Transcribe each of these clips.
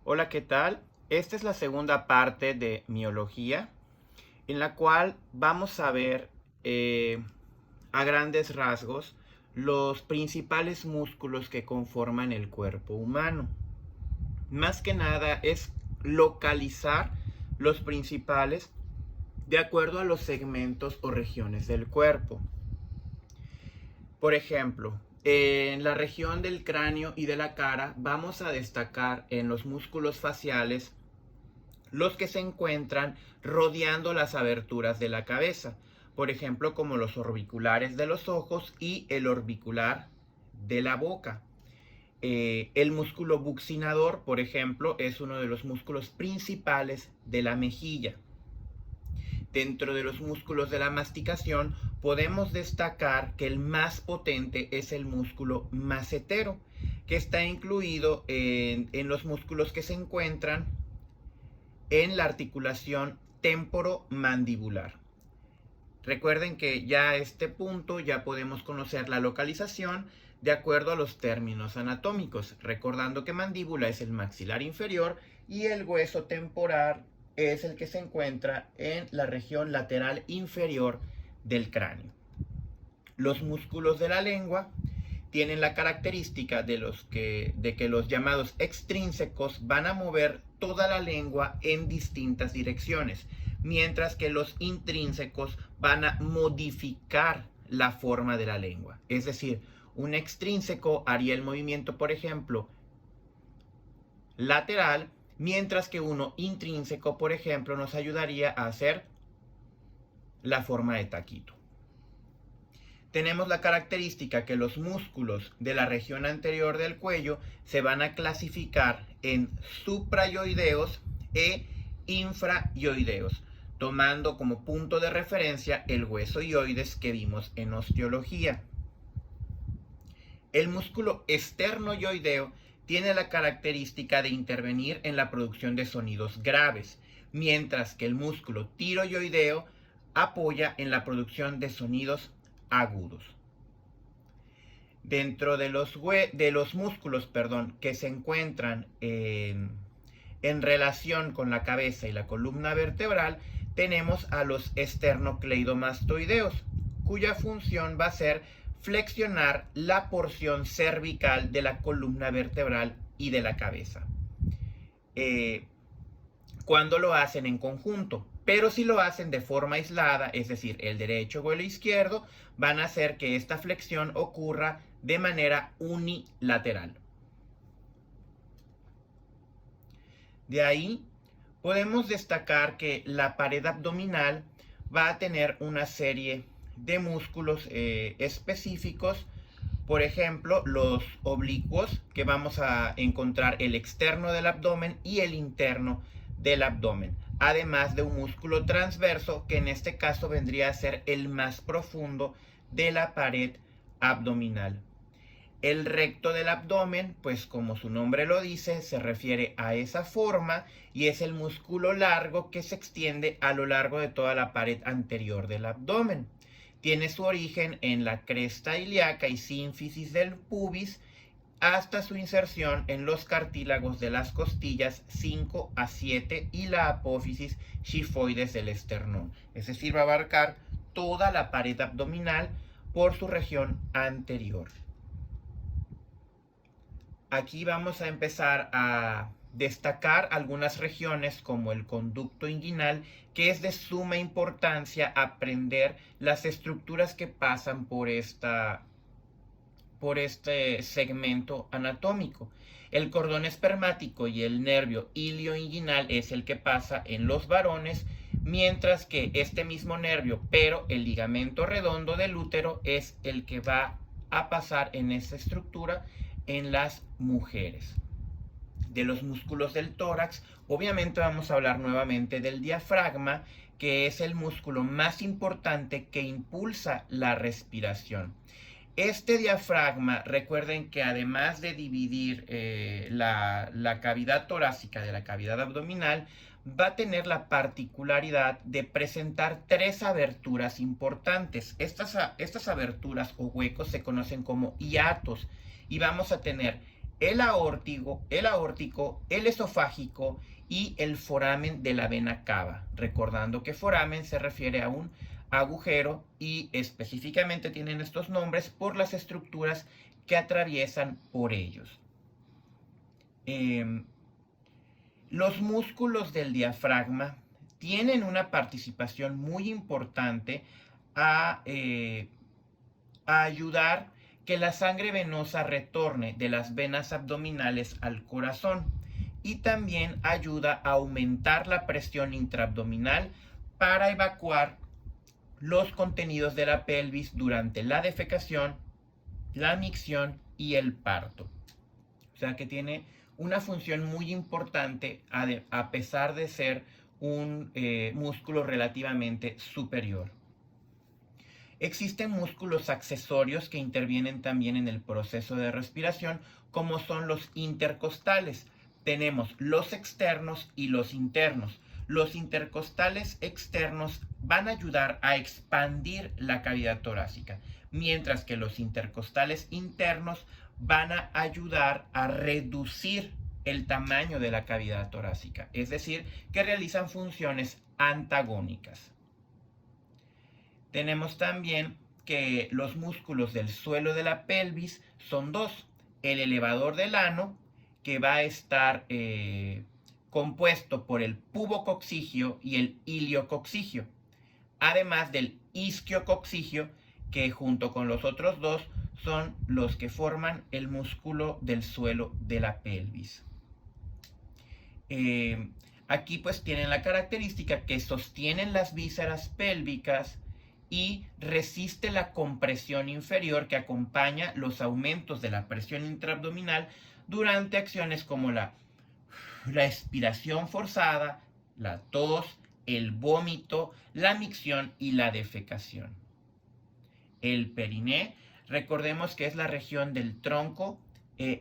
Hola, ¿qué tal? Esta es la segunda parte de miología, en la cual vamos a ver a grandes rasgos los principales músculos que conforman el cuerpo humano. Más que nada es localizar los principales de acuerdo a los segmentos o regiones del cuerpo. Por ejemplo, en la región del cráneo y de la cara vamos a destacar en los músculos faciales los que se encuentran rodeando las aberturas de la cabeza, por ejemplo como los orbiculares de los ojos y el orbicular de la boca. El músculo buccinador, por ejemplo, es uno de los músculos principales de la mejilla. Dentro de los músculos de la masticación podemos destacar que el más potente es el músculo macetero, que está incluido en los músculos que se encuentran en la articulación temporomandibular. Recuerden que ya a este punto ya podemos conocer la localización de acuerdo a los términos anatómicos, recordando que mandíbula es el maxilar inferior y el hueso temporal es el que se encuentra en la región lateral inferior del cráneo. Los músculos de la lengua tienen la característica de que los llamados extrínsecos van a mover toda la lengua en distintas direcciones, mientras que los intrínsecos van a modificar la forma de la lengua. Es decir, un extrínseco haría el movimiento, por ejemplo, lateral, mientras que uno intrínseco, por ejemplo, nos ayudaría a hacer la forma de taquito. Tenemos la característica que los músculos de la región anterior del cuello se van a clasificar en suprayoideos e infrayoideos, tomando como punto de referencia el hueso ioides que vimos en osteología. El músculo esternoyoideo tiene la característica de intervenir en la producción de sonidos graves, mientras que el músculo tiroyoideo apoya en la producción de sonidos agudos. Dentro de los músculos que se encuentran en relación con la cabeza y la columna vertebral, tenemos a los esternocleidomastoideos, cuya función va a ser flexionar la porción cervical de la columna vertebral y de la cabeza. Cuando lo hacen en conjunto, pero si lo hacen de forma aislada, es decir, el derecho o el izquierdo, van a hacer que esta flexión ocurra de manera unilateral. De ahí podemos destacar que la pared abdominal va a tener una serie de músculos específicos. Por ejemplo, los oblicuos, que vamos a encontrar el externo del abdomen y el interno del abdomen, además de un músculo transverso que en este caso vendría a ser el más profundo de la pared abdominal. El recto del abdomen, pues como su nombre lo dice, se refiere a esa forma y es el músculo largo que se extiende a lo largo de toda la pared anterior del abdomen. Tiene su origen en la cresta ilíaca y sínfisis del pubis hasta su inserción en los cartílagos de las costillas 5 a 7 y la apófisis xifoides del esternón. Es decir, va a abarcar toda la pared abdominal por su región anterior. Aquí vamos a empezar a destacar algunas regiones como el conducto inguinal, que es de suma importancia aprender las estructuras que pasan por este segmento anatómico. El cordón espermático y el nervio ilioinguinal es el que pasa en los varones, mientras que este mismo nervio, pero el ligamento redondo del útero, es el que va a pasar en esta estructura en las mujeres. De los músculos del tórax, obviamente vamos a hablar nuevamente del diafragma, que es el músculo más importante que impulsa la respiración. Este diafragma, recuerden que además de dividir la cavidad torácica de la cavidad abdominal, va a tener la particularidad de presentar tres aberturas importantes. Estas aberturas o huecos se conocen como hiatos y vamos a tener el aórtico, el esofágico y el foramen de la vena cava. Recordando que foramen se refiere a un agujero y específicamente tienen estos nombres por las estructuras que atraviesan por ellos. Los músculos del diafragma tienen una participación muy importante a ayudar que la sangre venosa retorne de las venas abdominales al corazón y también ayuda a aumentar la presión intraabdominal para evacuar los contenidos de la pelvis durante la defecación, la micción y el parto. O sea que tiene una función muy importante a pesar de ser un músculo relativamente superior. Existen músculos accesorios que intervienen también en el proceso de respiración, como son los intercostales. Tenemos los externos y los internos. Los intercostales externos van a ayudar a expandir la cavidad torácica, mientras que los intercostales internos van a ayudar a reducir el tamaño de la cavidad torácica, es decir, que realizan funciones antagónicas. Tenemos también que los músculos del suelo de la pelvis son dos. El elevador del ano, que va a estar compuesto por el pubococcigio y el iliococcigio, además del isquiococcigio, que junto con los otros dos son los que forman el músculo del suelo de la pelvis. Aquí pues tienen la característica que sostienen las vísceras pélvicas y resiste la compresión inferior que acompaña los aumentos de la presión intraabdominal durante acciones como la expiración forzada, la tos, el vómito, la micción y la defecación. El periné, recordemos que es la región del tronco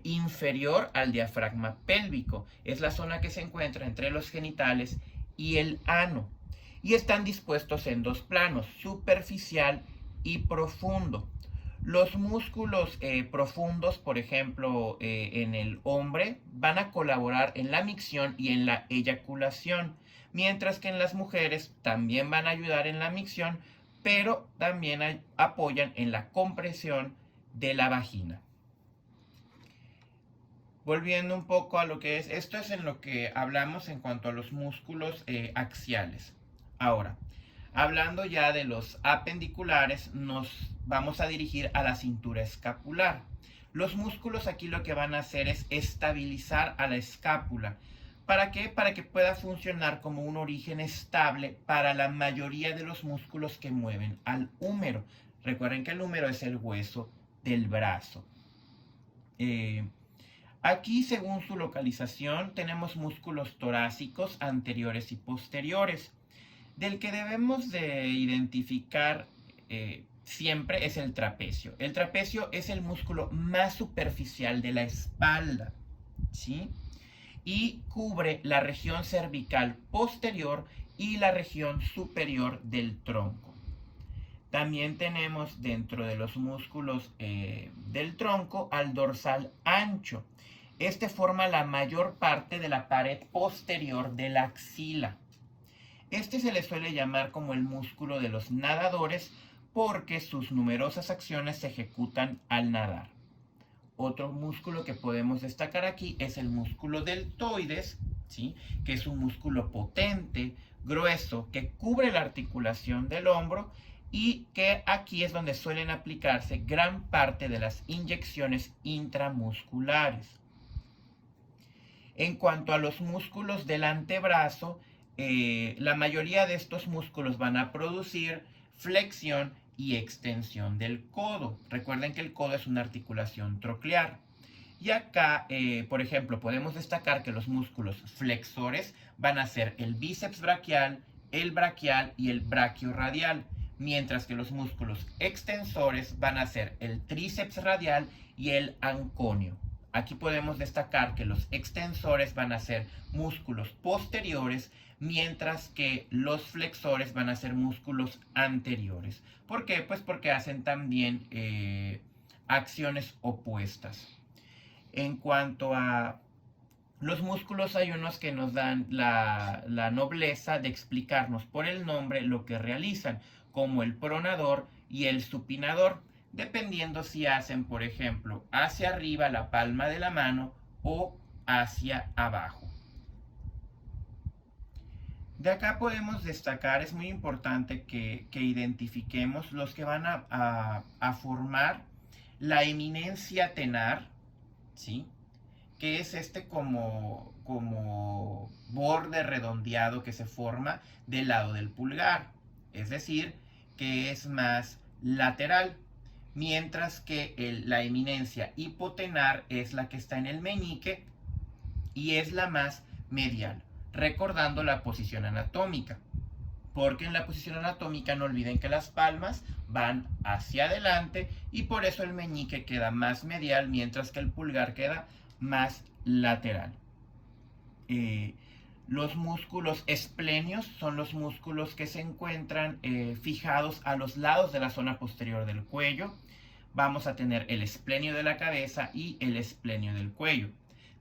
inferior al diafragma pélvico. Es la zona que se encuentra entre los genitales y el ano. Y están dispuestos en dos planos, superficial y profundo. Los músculos profundos, por ejemplo, en el hombre, van a colaborar en la micción y en la eyaculación, mientras que en las mujeres también van a ayudar en la micción, pero también apoyan en la compresión de la vagina. Volviendo un poco a lo que es, esto es en lo que hablamos en cuanto a los músculos axiales. Ahora, hablando ya de los apendiculares, nos vamos a dirigir a la cintura escapular. Los músculos aquí lo que van a hacer es estabilizar a la escápula. ¿Para qué? Para que pueda funcionar como un origen estable para la mayoría de los músculos que mueven al húmero. Recuerden que el húmero es el hueso del brazo. Aquí, según su localización, tenemos músculos torácicos anteriores y posteriores. Del que debemos de identificar siempre es el trapecio. El trapecio es el músculo más superficial de la espalda, ¿sí? Y cubre la región cervical posterior y la región superior del tronco. También tenemos dentro de los músculos del tronco al dorsal ancho. Este forma la mayor parte de la pared posterior de la axila. Este se le suele llamar como el músculo de los nadadores porque sus numerosas acciones se ejecutan al nadar. Otro músculo que podemos destacar aquí es el músculo deltoides, ¿sí? Que es un músculo potente, grueso, que cubre la articulación del hombro y que aquí es donde suelen aplicarse gran parte de las inyecciones intramusculares. En cuanto a los músculos del antebrazo, la mayoría de estos músculos van a producir flexión y extensión del codo. Recuerden que el codo es una articulación troclear. Y acá, por ejemplo, podemos destacar que los músculos flexores van a ser el bíceps braquial, el braquial y el brachioradial, mientras que los músculos extensores van a ser el tríceps radial y el anconio. Aquí podemos destacar que los extensores van a ser músculos posteriores, mientras que los flexores van a ser músculos anteriores. ¿Por qué? Pues porque hacen también acciones opuestas. En cuanto a los músculos, hay unos que nos dan la nobleza de explicarnos por el nombre lo que realizan, como el pronador y el supinador, dependiendo si hacen, por ejemplo, hacia arriba la palma de la mano o hacia abajo. De acá podemos destacar, es muy importante que identifiquemos los que van a formar la eminencia tenar, ¿sí? Que es este como borde redondeado que se forma del lado del pulgar, es decir, que es más lateral, mientras que la eminencia hipotenar es la que está en el meñique y es la más medial, recordando la posición anatómica. Porque en la posición anatómica no olviden que las palmas van hacia adelante y por eso el meñique queda más medial mientras que el pulgar queda más lateral. Los músculos esplenios son los músculos que se encuentran fijados a los lados de la zona posterior del cuello. Vamos a tener el esplenio de la cabeza y el esplenio del cuello.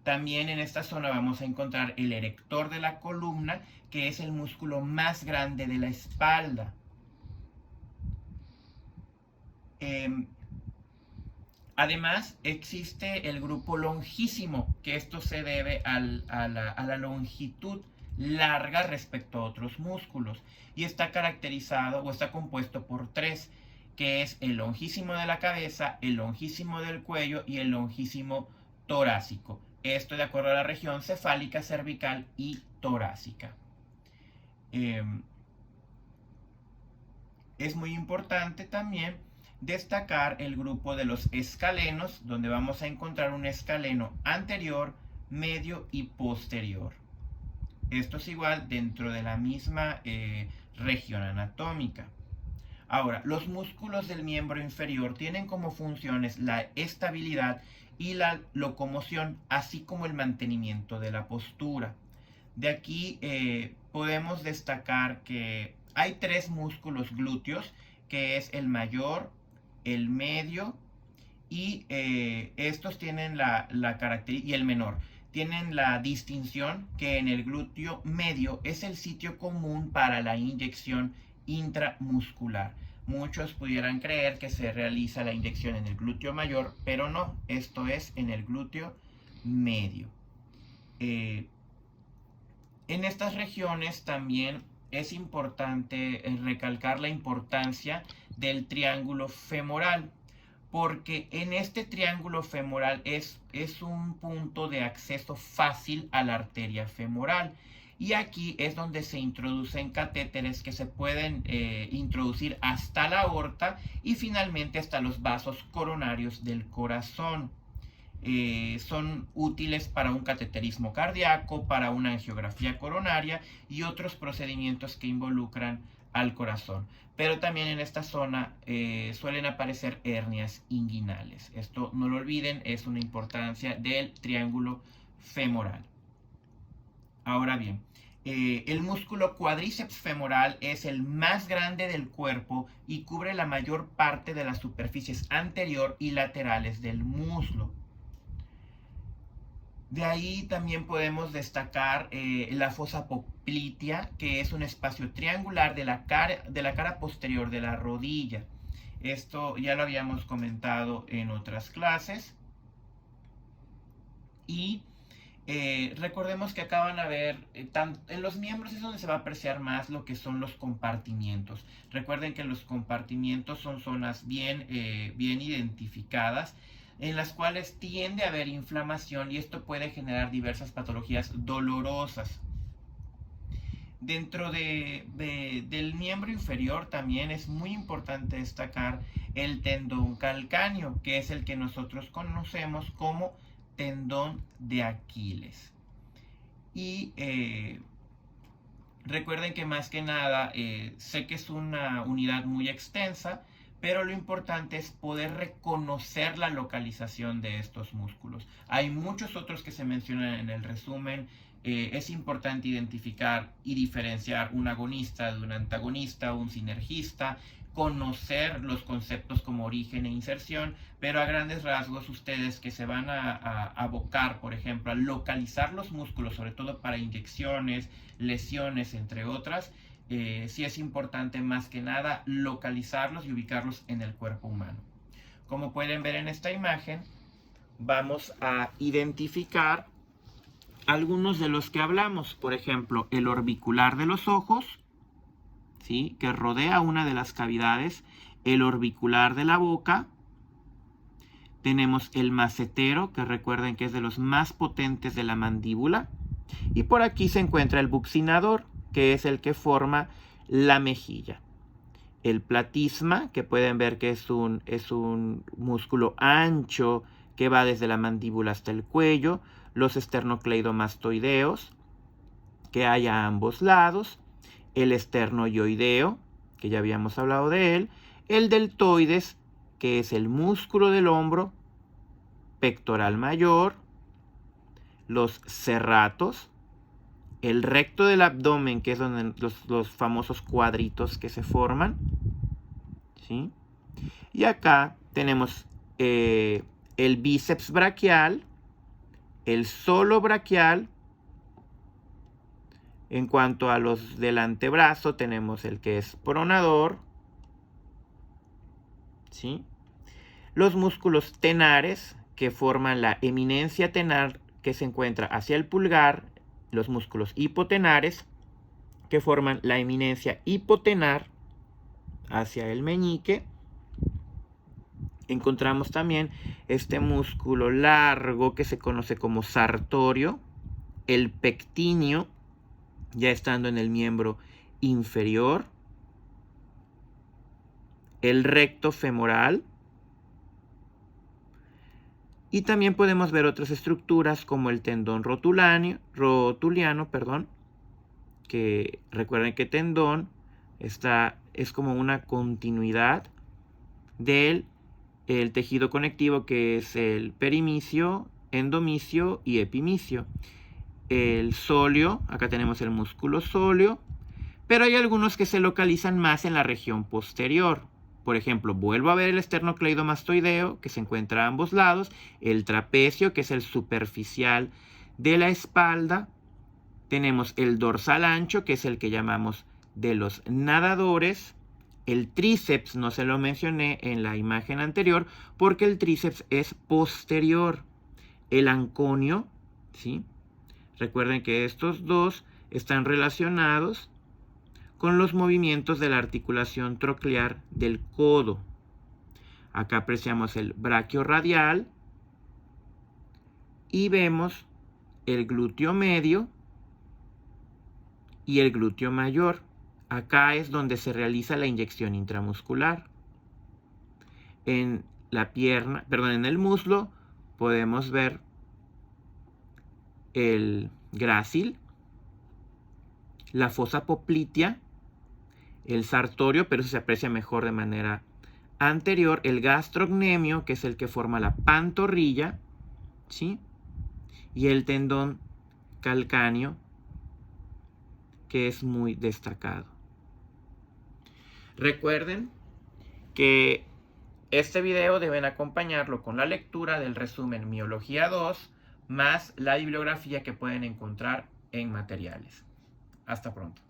También en esta zona vamos a encontrar el erector de la columna, que es el músculo más grande de la espalda. Además, existe el grupo longísimo, que esto se debe a la longitud larga respecto a otros músculos. Y está caracterizado o está compuesto por tres, que es el longísimo de la cabeza, el longísimo del cuello y el longísimo torácico. Esto de acuerdo a la región cefálica, cervical y torácica. Es muy importante también destacar el grupo de los escalenos, donde vamos a encontrar un escaleno anterior, medio y posterior. Esto es igual dentro de la misma región anatómica. Ahora, los músculos del miembro inferior tienen como funciones la estabilidad y la locomoción, así como el mantenimiento de la postura. De aquí podemos destacar que hay tres músculos glúteos, que es el mayor, el medio y estos tienen la característica, y el menor, tienen la distinción que en el glúteo medio es el sitio común para la inyección intramuscular. Muchos pudieran creer que se realiza la inyección en el glúteo mayor, pero no, esto es en el glúteo medio. En estas regiones también es importante recalcar la importancia del triángulo femoral, porque en este triángulo femoral es un punto de acceso fácil a la arteria femoral. Y aquí es donde se introducen catéteres que se pueden introducir hasta la aorta y finalmente hasta los vasos coronarios del corazón. Son útiles para un cateterismo cardíaco, para una angiografía coronaria y otros procedimientos que involucran al corazón. Pero también en esta zona suelen aparecer hernias inguinales. Esto no lo olviden, es una importancia del triángulo femoral. Ahora bien, el músculo cuádriceps femoral es el más grande del cuerpo y cubre la mayor parte de las superficies anterior y laterales del muslo. De ahí también podemos destacar la fosa poplitea, que es un espacio triangular de la cara posterior de la rodilla. Esto ya lo habíamos comentado en otras clases. Y recordemos que acá van a ver, en los miembros es donde se va a apreciar más lo que son los compartimientos. Recuerden que los compartimientos son zonas bien identificadas, en las cuales tiende a haber inflamación y esto puede generar diversas patologías dolorosas. Dentro del miembro inferior también es muy importante destacar el tendón calcáneo, que es el que nosotros conocemos como tendón de Aquiles. Y recuerden que más que nada, sé que es una unidad muy extensa, pero lo importante es poder reconocer la localización de estos músculos. Hay muchos otros que se mencionan en el resumen. Es importante identificar y diferenciar un agonista de un antagonista, un sinergista, conocer los conceptos como origen e inserción, pero a grandes rasgos ustedes que se van a abocar, por ejemplo, a localizar los músculos, sobre todo para inyecciones, lesiones, entre otras, sí es importante más que nada localizarlos y ubicarlos en el cuerpo humano. Como pueden ver en esta imagen, vamos a identificar algunos de los que hablamos. Por ejemplo, el orbicular de los ojos, ¿sí?, que rodea una de las cavidades, el orbicular de la boca. Tenemos el macetero, que recuerden que es de los más potentes de la mandíbula. Y por aquí se encuentra el buccinador, que es el que forma la mejilla. El platisma, que pueden ver que es un músculo ancho que va desde la mandíbula hasta el cuello. Los esternocleidomastoideos, que hay a ambos lados. El esternoioideo, que ya habíamos hablado de él. El deltoides, que es el músculo del hombro pectoral mayor. Los serratos. El recto del abdomen, que es donde los famosos cuadritos que se forman, ¿sí? Y acá tenemos el bíceps braquial, el solo braquial. En cuanto a los del antebrazo, tenemos el que es pronador, ¿sí? Los músculos tenares, que forman la eminencia tenar, que se encuentra hacia el pulgar. Los músculos hipotenares, que forman la eminencia hipotenar hacia el meñique. Encontramos también este músculo largo que se conoce como sartorio, el pectíneo, ya estando en el miembro inferior, el recto femoral. Y también podemos ver otras estructuras como el tendón rotuliano, que recuerden que tendón es como una continuidad del tejido conectivo, que es el perimicio, endomicio y epimicio. El sóleo, acá tenemos el músculo sóleo, pero hay algunos que se localizan más en la región posterior. Por ejemplo, vuelvo a ver el esternocleidomastoideo, que se encuentra a ambos lados, el trapecio, que es el superficial de la espalda. Tenemos el dorsal ancho, que es el que llamamos de los nadadores. El tríceps no se lo mencioné en la imagen anterior porque el tríceps es posterior. El anconio, ¿sí? Recuerden que estos dos están relacionados con los movimientos de la articulación troclear del codo. Acá apreciamos el braquio radial y vemos el glúteo medio y el glúteo mayor. Acá es donde se realiza la inyección intramuscular. En la pierna, perdón, en el muslo podemos ver el grácil, la fosa poplitea, el sartorio, pero eso se aprecia mejor de manera anterior, el gastrocnemio, que es el que forma la pantorrilla, ¿sí? Y el tendón calcáneo, que es muy destacado. Recuerden que este video deben acompañarlo con la lectura del resumen Miología 2 más la bibliografía que pueden encontrar en materiales. Hasta pronto.